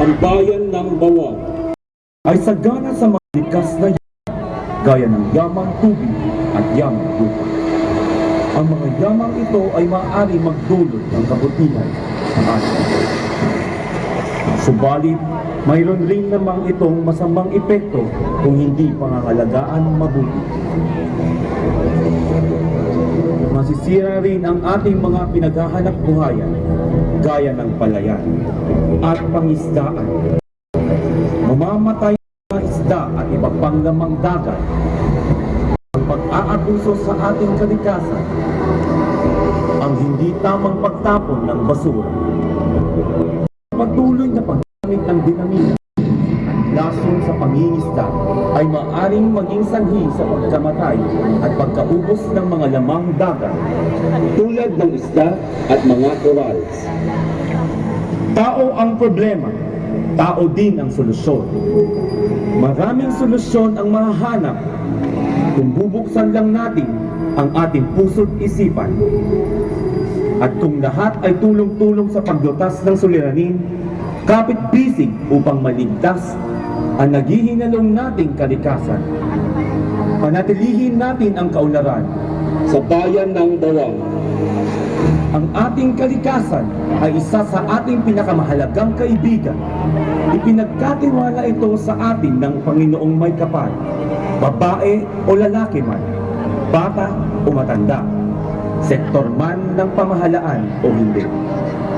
Ang bayan ng Bawang ay sagana sa mga likas na yaman, gaya ng yamang tubig at yamang lupa. Ang mga yamang ito ay maaari magdulot ng kabutihan sa atin. Subalit, mayroon rin namang itong masamang epekto kung hindi pangangalagaan mabuti. Masisira rin ang ating mga pinaghahanap buhayan, gaya ng palayan at pangisdaan. Mamamatay ang mga isda at iba pang lamang dagat. Ang pag-aabuso sa ating kalikasan, ang hindi tamang pagtapon ng basura, patuloy na paggamit ng dinamita at lason sa pangingisda ay maaaring maging sanhi sa pagkamatay at pagkaubos ng mga lamang dagat tulad ng isda at mga corals. Tao ang problema, tao din ang solusyon. Maraming solusyon ang mahahanap kung bubuksan lang natin ang ating puso't isipan. At kung lahat ay tulong-tulong sa paglutas ng suliranin, kapit-bisig upang maligtas ang naghihinalong nating kalikasan. Panatilihin natin ang kaunlaran Sa bayan ng Bawang, ang ating kalikasan ay isa sa ating pinakamahalagang kaibigan. Ipinagkatiwala ito sa atin ng Panginoong may kapal, babae o lalaki man, bata o matanda, sektor man ng pamahalaan o hindi,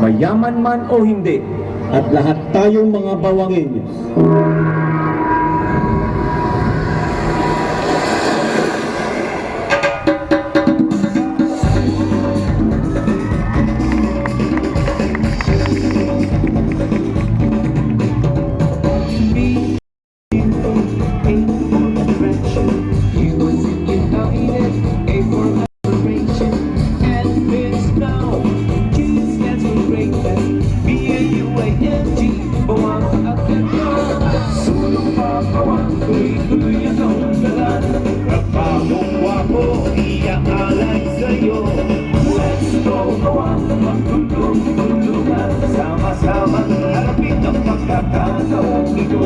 mayaman man o hindi, at lahat tayong mga Bawangenyos. Sama-sama harapin ang pagkakataong ito.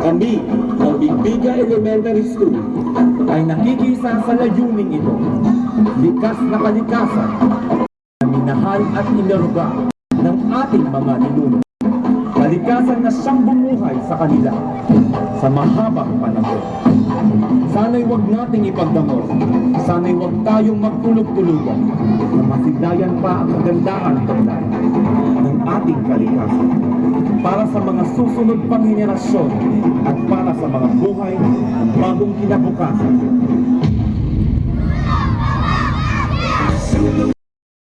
Kami, ang Bigbiga Elementary School, ay nakikisa sa layuning ito. Likas na kalikasan, na minahal at iniruga ng ating mga ninuno. Kalikasan na siyang bumuhay sa kanila sa mahabang panahon. Sana'y huwag nating ipagdamot, sana'y huwag tayong magtulog-tulugan na masilayan pa ang kagandahan ng ating kalikasan para sa mga susunod pang henerasyon at para sa mga buhay ng bagong kinabukasan. Sulong